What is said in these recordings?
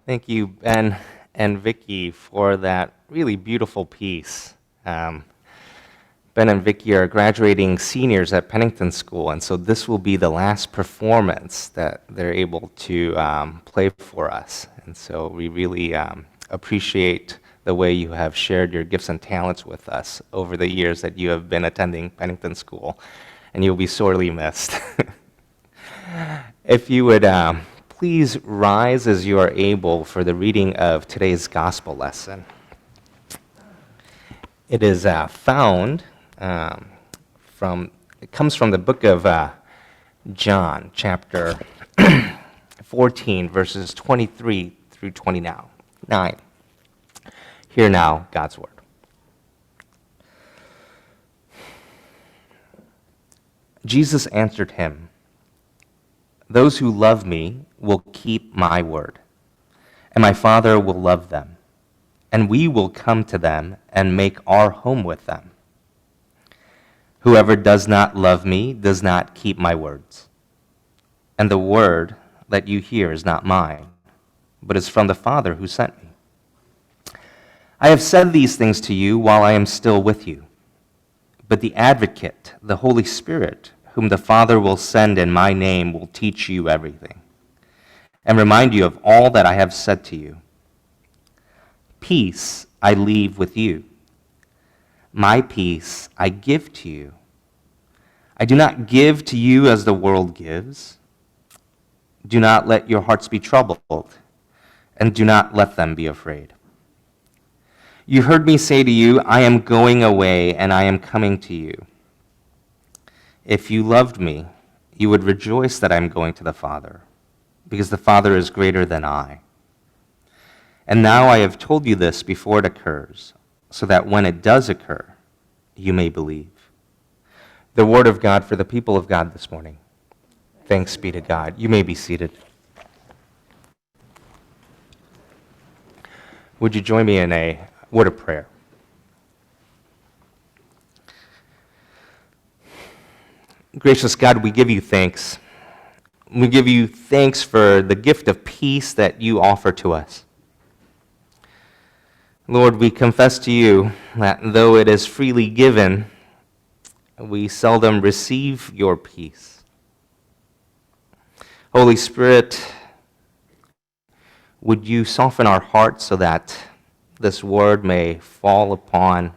Thank you, Ben and Vicky, for that really beautiful piece. Ben and Vicky are graduating seniors at Pennington School, and so this will be the last performance that they're able to play for us. And so we really appreciate the way you have shared your gifts and talents with us over the years that you have been attending Pennington School, and you'll be sorely missed. If you would please rise as you are able for the reading of today's gospel lesson. It is found it comes from the book of John, chapter 14, verses 23 through 29. Hear now God's word. Jesus answered him, "Those who love me will keep my word, and my Father will love them, and we will come to them and make our home with them. Whoever does not love me does not keep my words. And the word that you hear is not mine, but is from the Father who sent me. I have said these things to you while I am still with you. But the Advocate, the Holy Spirit, whom the Father will send in my name, will teach you everything, and remind you of all that I have said to you. Peace I leave with you. My peace I give to you. I do not give to you as the world gives. Do not let your hearts be troubled, and do not let them be afraid. You heard me say to you, I am going away, and I am coming to you. If you loved me, you would rejoice that I am going to the Father, because the Father is greater than I. And now I have told you this before it occurs, so that when it does occur, you may believe." The word of God for the people of God this morning. Thanks be to God. You may be seated. Would you join me in a word of prayer? Gracious God, we give you thanks. We give you thanks for the gift of peace that you offer to us. Lord, we confess to you that though it is freely given, we seldom receive your peace. Holy Spirit, would you soften our hearts so that this word may fall upon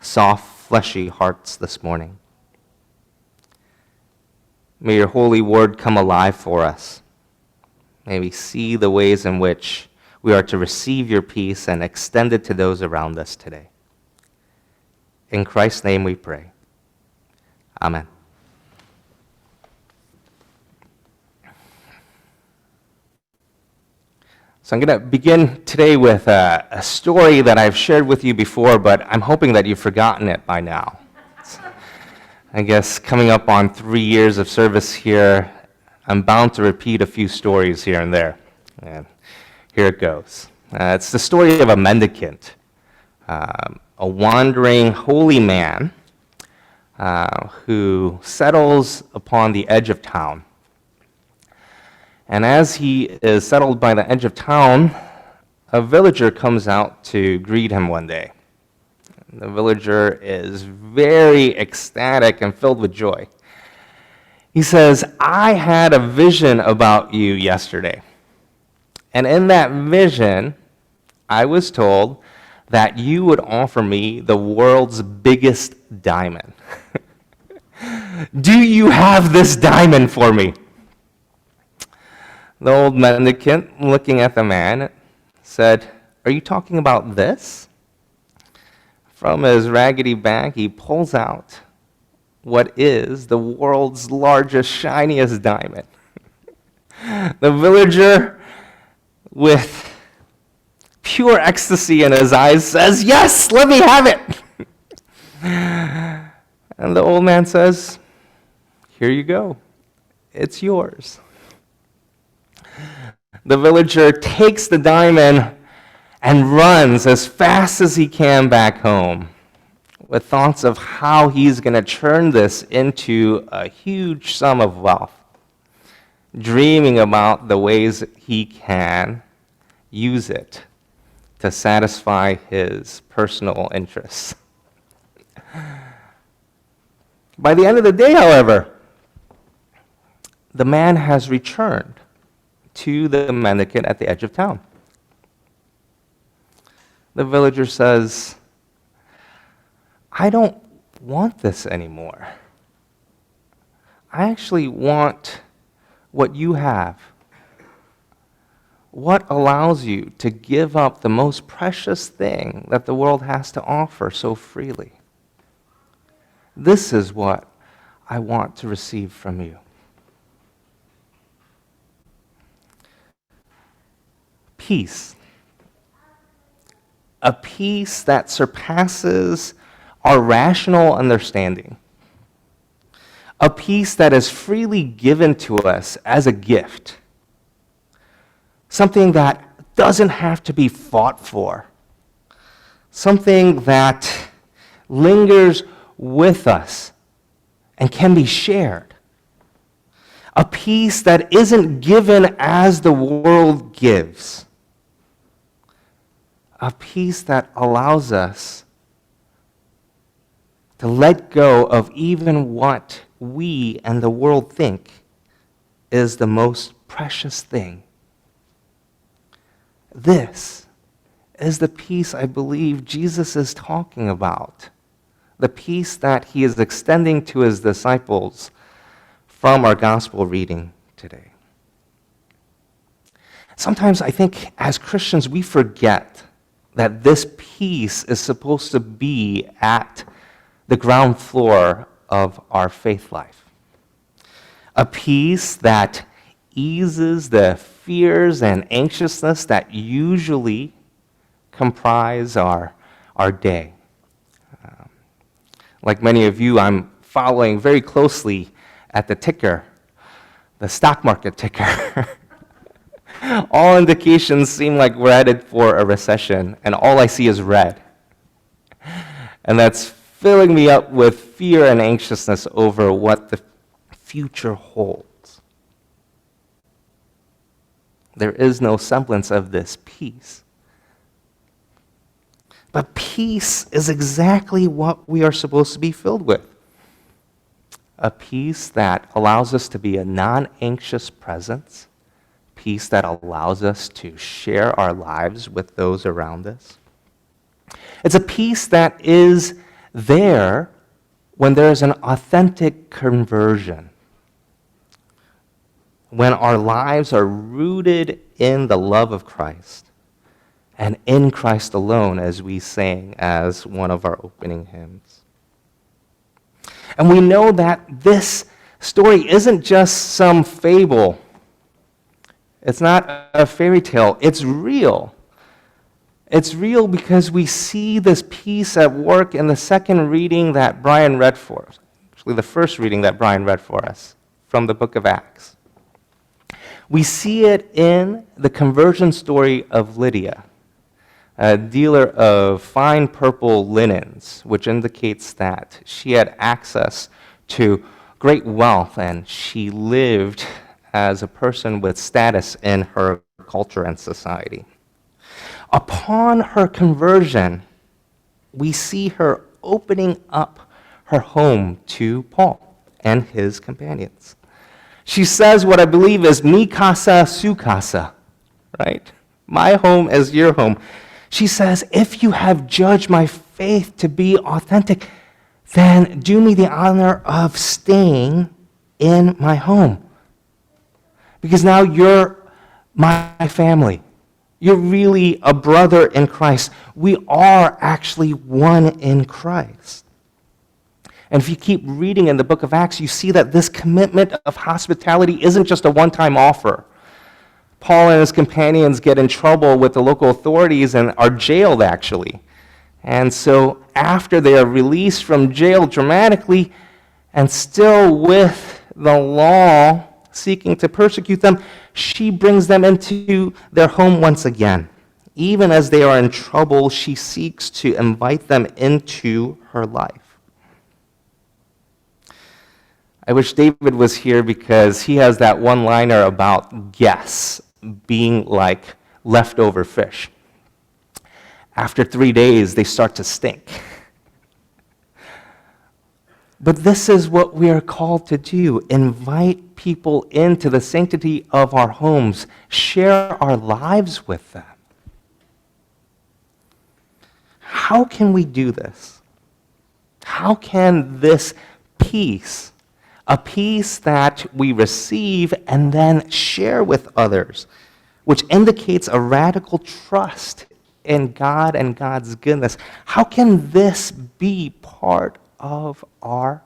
soft, fleshy hearts this morning? May your holy word come alive for us. May we see the ways in which we are to receive your peace and extend it to those around us today. In Christ's name we pray. Amen. So I'm going to begin today with a story that I've shared with you before, but I'm hoping that you've forgotten it by now. I guess coming up on 3 years of service here, I'm bound to repeat a few stories here and there. And here it goes. It's the story of a mendicant, a wandering holy man who settles upon the edge of town. And as he is settled by the edge of town, a villager comes out to greet him one day. The villager is very ecstatic and filled with joy. He says, "I had a vision about you yesterday. And in that vision, I was told that you would offer me the world's biggest diamond. Do you have this diamond for me?" The old mendicant, looking at the man, said, "Are you talking about this?" From his raggedy bag, he pulls out what is the world's largest, shiniest diamond. The villager, with pure ecstasy in his eyes, says, "Yes, let me have it." And the old man says, "Here you go. It's yours." The villager takes the diamond and runs as fast as he can back home with thoughts of how he's going to turn this into a huge sum of wealth, dreaming about the ways he can use it to satisfy his personal interests. By the end of the day, however, the man has returned to the mendicant at the edge of town. The villager says, I don't want this anymore. I actually want what you have. What allows you to give up the most precious thing that the world has to offer so freely? This is what I want to receive from you. Peace. A peace that surpasses our rational understanding. A peace that is freely given to us as a gift. Something that doesn't have to be fought for. Something that lingers with us and can be shared. A peace that isn't given as the world gives. A peace that allows us to let go of even what we and the world think is the most precious thing. This is the peace I believe Jesus is talking about. The peace that he is extending to his disciples from our gospel reading today. Sometimes I think as Christians we forget that this peace is supposed to be at the ground floor of our faith life. A peace that eases the fears and anxiousness that usually comprise our day. Like many of you, I'm following very closely at the ticker, the stock market ticker. All indications seem like we're headed for a recession, and all I see is red. And that's filling me up with fear and anxiousness over what the future holds. There is no semblance of this peace. But peace is exactly what we are supposed to be filled with. A peace that allows us to be a non-anxious presence. Peace that allows us to share our lives with those around us. It's a peace that is there when there is an authentic conversion. When our lives are rooted in the love of Christ and in Christ alone, as we sang as one of our opening hymns. And we know that this story isn't just some fable. It's not a fairy tale. It's real. It's real because we see this peace at work in the second reading that Brian read for us. Actually, the first reading that Brian read for us from the book of Acts. We see it in the conversion story of Lydia, a dealer of fine purple linens, which indicates that she had access to great wealth and she lived as a person with status in her culture and society. Upon her conversion, we see her opening up her home to Paul and his companions. She says what I believe is mi casa su casa, right? My home is your home. She says, if you have judged my faith to be authentic, then do me the honor of staying in my home. Because now you're my family. You're really a brother in Christ. We are actually one in Christ. And if you keep reading in the book of Acts, you see that this commitment of hospitality isn't just a one-time offer. Paul and his companions get in trouble with the local authorities and are jailed, actually. And so after they are released from jail dramatically, and still with the law seeking to persecute them, she brings them into their home once again. Even as they are in trouble, she seeks to invite them into her life. I wish David was here because he has that one-liner about guests being like leftover fish. After 3 days, they start to stink. But this is what we are called to do: invite people into the sanctity of our homes, share our lives with them. How can we do this? How can this peace, a peace that we receive and then share with others, which indicates a radical trust in God and God's goodness, how can this be part of our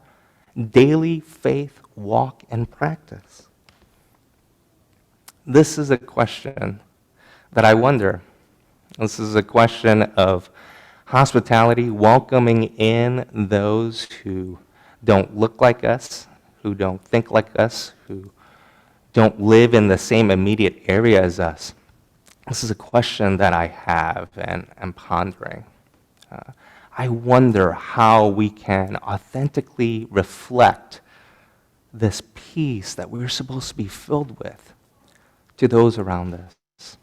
daily faith walk and practice? This is a question that I wonder. This is a question of hospitality, welcoming in those who don't look like us, who don't think like us, who don't live in the same immediate area as us. This is a question that I have and am pondering. I wonder how we can authentically reflect this peace that we're supposed to be filled with to those around us.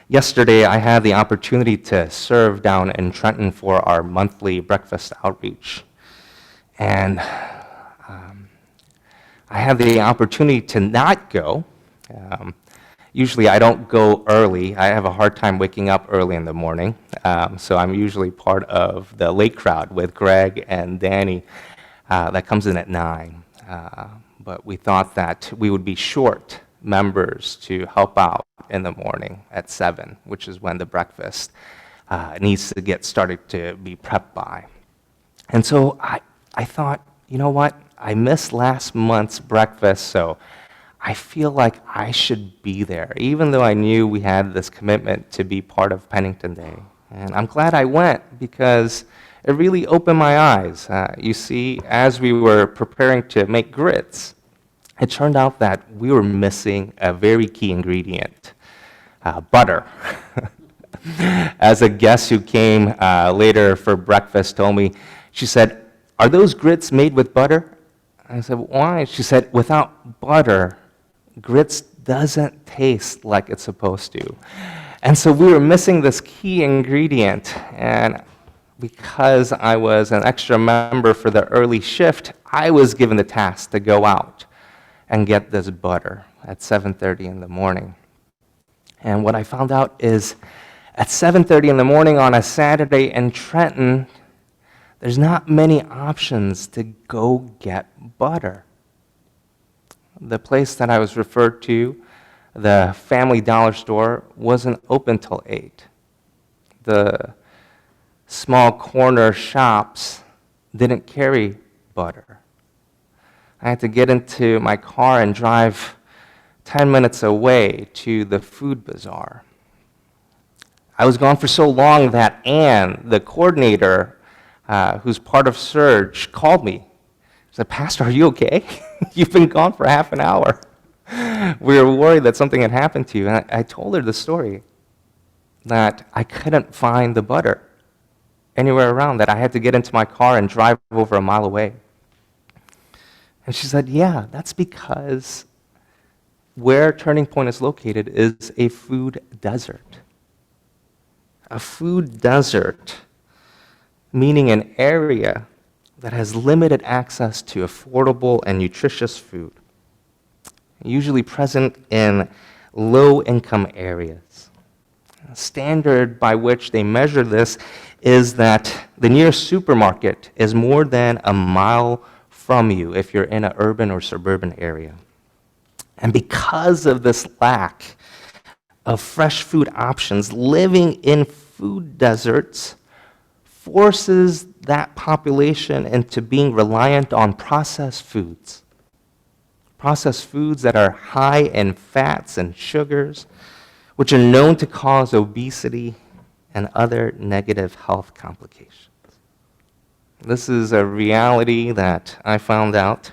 Yesterday, I had the opportunity to serve down in Trenton for our monthly breakfast outreach. And I had the opportunity to not go. Usually I don't go early. I have a hard time waking up early in the morning. So I'm usually part of the late crowd with Greg and Danny that comes in at 9. But we thought that we would be short members to help out in the morning at 7, which is when the breakfast needs to get started to be prepped by. And so I thought, you know what? I missed last month's breakfast, so I feel like I should be there, even though I knew we had this commitment to be part of Pennington Day. And I'm glad I went because it really opened my eyes. You see, as we were preparing to make grits, it turned out that we were missing a very key ingredient, butter. As a guest who came later for breakfast told me, she said, "Are those grits made with butter?" I said, "Why?" She said, "Without butter, grits doesn't taste like it's supposed to." And so we were missing this key ingredient. And because I was an extra member for the early shift, I was given the task to go out and get this butter at 7:30 in the morning. And what I found out is at 7:30 in the morning on a Saturday in Trenton, there's not many options to go get butter. The place that I was referred to, the Family Dollar store, wasn't open till 8. The small corner shops didn't carry butter. I had to get into my car and drive 10 minutes away to the food bazaar. I was gone for so long that Ann, the coordinator, who's part of Surge, called me. She said, "Pastor, are you okay? You've been gone for half an hour." We were worried that something had happened to you. And I told her the story, that I couldn't find the butter anywhere around, that I had to get into my car and drive over a mile away. And she said, "Yeah, that's because where Turning Point is located is a food desert." A food desert, meaning an area that has limited access to affordable and nutritious food, usually present in low-income areas. A standard by which they measure this is that the nearest supermarket is more than a mile from you if you're in an urban or suburban area. And because of this lack of fresh food options, living in food deserts forces that population into being reliant on processed foods that are high in fats and sugars, which are known to cause obesity and other negative health complications. This is a reality that I found out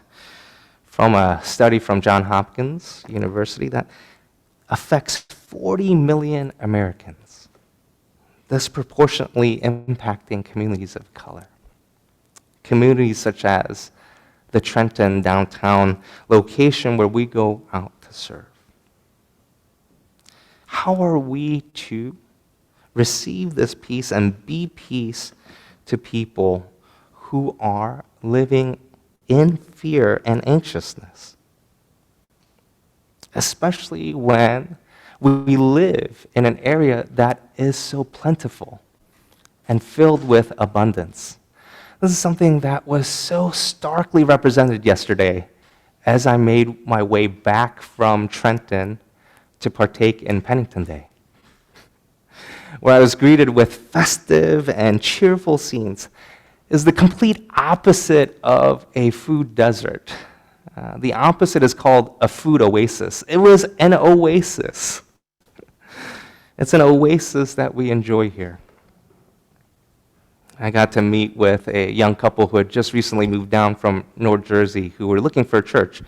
from a study from Johns Hopkins University that affects 40 million Americans, disproportionately impacting communities of color. Communities such as the Trenton downtown location where we go out to serve. how are we to receive this peace and be peace to people who are living in fear and anxiousness? Especially when we live in an area that is so plentiful and filled with abundance. This is something that was so starkly represented yesterday as I made my way back from Trenton to partake in Pennington Day, where I was greeted with festive and cheerful scenes, is the complete opposite of a food desert. The opposite is called a food oasis. It was an oasis. It's an oasis that we enjoy here. I got to meet with a young couple who had just recently moved down from North Jersey who were looking for a church.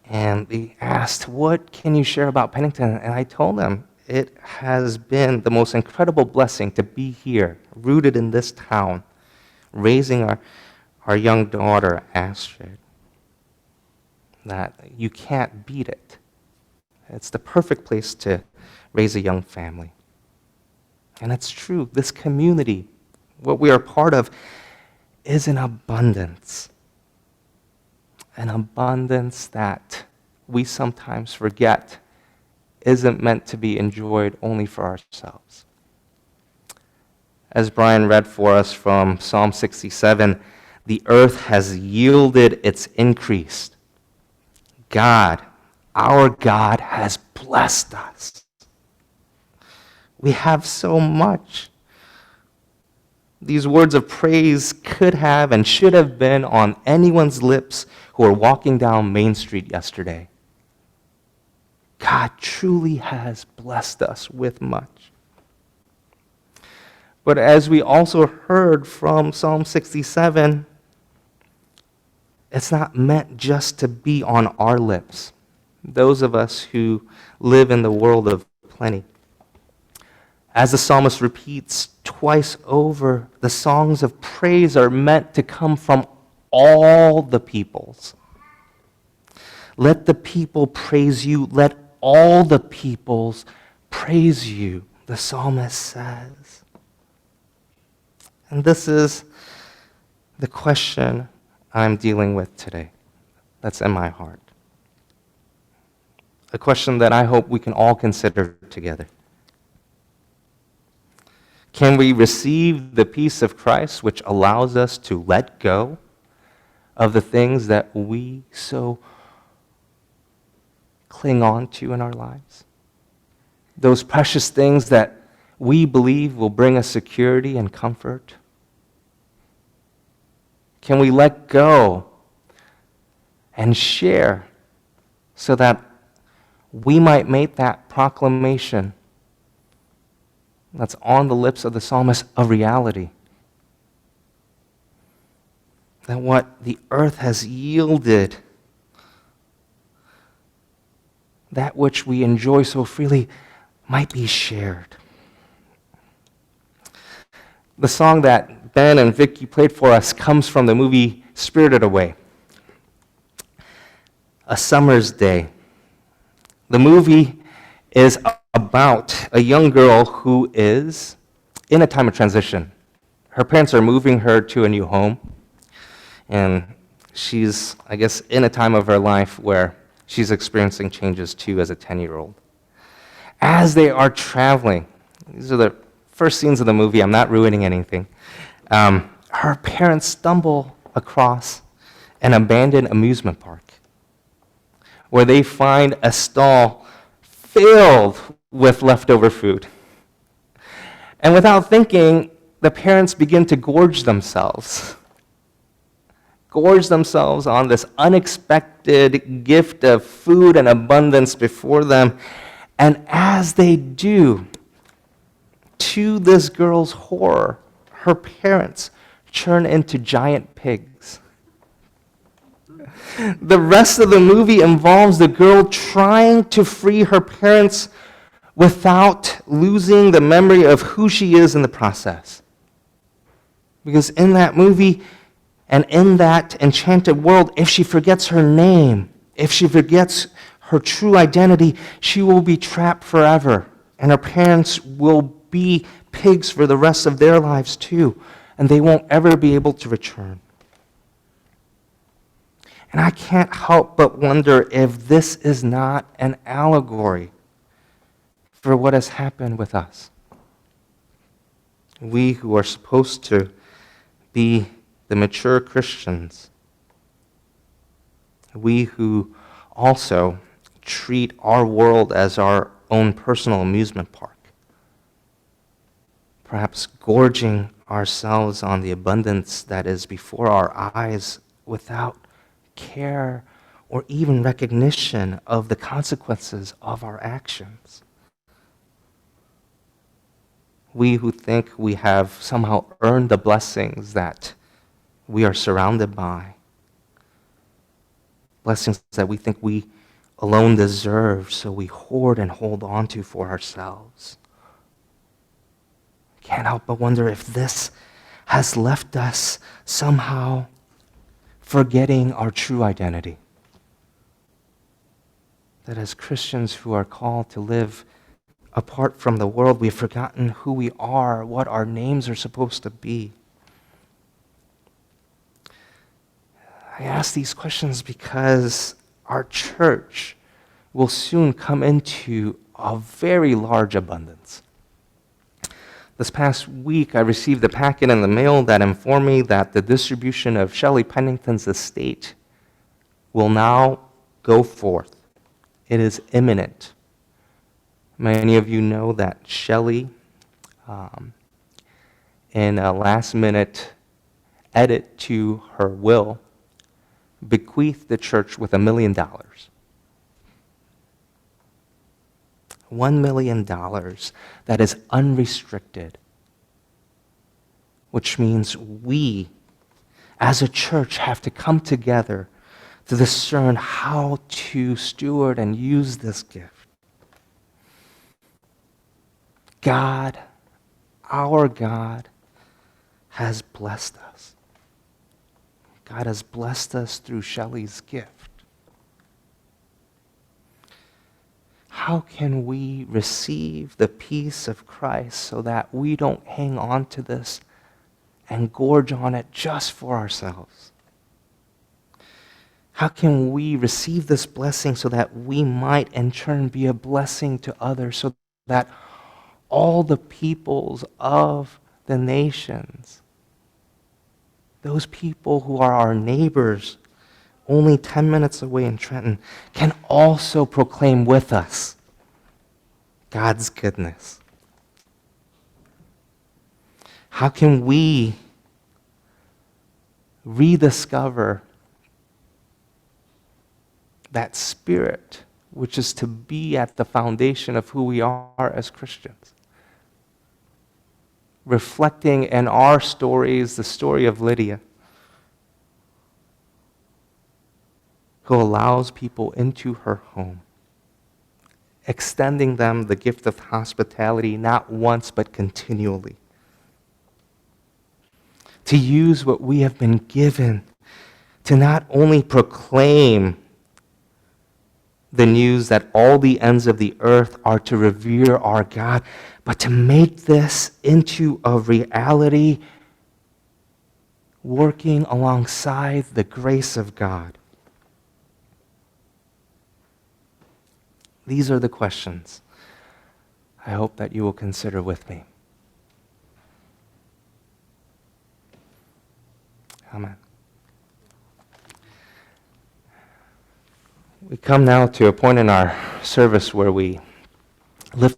And they asked, "What can you share about Pennington?" And I told them, it has been the most incredible blessing to be here, rooted in this town, raising our young daughter, Astrid. That you can't beat it. It's the perfect place to raise a young family. And it's true, this community, what we are part of, is an abundance. An abundance that we sometimes forget isn't meant to be enjoyed only for ourselves. As Brian read for us from Psalm 67, the earth has yielded its increase. God, our God, has blessed us. We have so much. These words of praise could have and should have been on anyone's lips who were walking down Main Street yesterday. God truly has blessed us with much. But as we also heard from Psalm 67, it's not meant just to be on our lips, those of us who live in the world of plenty. As the psalmist repeats twice over, the songs of praise are meant to come from all the peoples. Let the people praise you. Let all the peoples praise you, the psalmist says. And this is the question I'm dealing with today that's in my heart. A question that I hope we can all consider together. Can we receive the peace of Christ which allows us to let go of the things that we so cling on to in our lives? Those precious things that we believe will bring us security and comfort? Can we let go and share so that we might make that proclamation that's on the lips of the psalmist a reality? That what the earth has yielded, that which we enjoy so freely, might be shared. The song that Ben and Vicky played for us comes from the movie Spirited Away. A Summer's Day. The movie is about a young girl who is in a time of transition. Her parents are moving her to a new home, and she's, I guess, in a time of her life where she's experiencing changes too as a 10-year-old. As they are traveling, these are the first scenes of the movie, I'm not ruining anything, her parents stumble across an abandoned amusement park where they find a stall filled with leftover food. And without thinking, the parents begin to gorge themselves on this unexpected gift of food and abundance before them. And as they do, to this girl's horror, her parents turn into giant pigs. The rest of the movie involves the girl trying to free her parents without losing the memory of who she is in the process. Because in that movie and in that enchanted world, if she forgets her name, if she forgets her true identity, she will be trapped forever And our parents will be pigs for the rest of their lives too, and they won't ever be able to return. And I can't help but wonder if this is not an allegory for what has happened with us. We who are supposed to be the mature Christians, we who also treat our world as our own personal amusement park, perhaps gorging ourselves on the abundance that is before our eyes without care or even recognition of the consequences of our actions. We who think we have somehow earned the blessings that we are surrounded by, blessings that we think we alone deserve, so we hoard and hold on to for ourselves. Can't help but wonder if this has left us somehow forgetting our true identity. That as Christians who are called to live apart from the world, we've forgotten who we are, what our names are supposed to be. I ask these questions because our church will soon come into a very large abundance. This past week, I received a packet in the mail that informed me that the distribution of Shelley Pennington's estate will now go forth. It is imminent. Many of you know that Shelley, in a last-minute edit to her will, bequeathed the church with $1 million. $1 million that is unrestricted, which means we, as a church, have to come together to discern how to steward and use this gift. God, our God, has blessed us. God has blessed us through Shelley's gift. How can we receive the peace of Christ so that we don't hang on to this and gorge on it just for ourselves? How can we receive this blessing so that we might in turn be a blessing to others, so that all the peoples of the nations, those people who are our neighbors, only 10 minutes away in Trenton, can also proclaim with us God's goodness? How can we rediscover that spirit which is to be at the foundation of who we are as Christians? Reflecting in our stories the story of Lydia, who allows people into her home, extending them the gift of hospitality not once but continually. To use what we have been given to not only proclaim the news that all the ends of the earth are to revere our God, but to make this into a reality working alongside the grace of God. These are the questions I hope that you will consider with me. Amen. We come now to a point in our service where we lift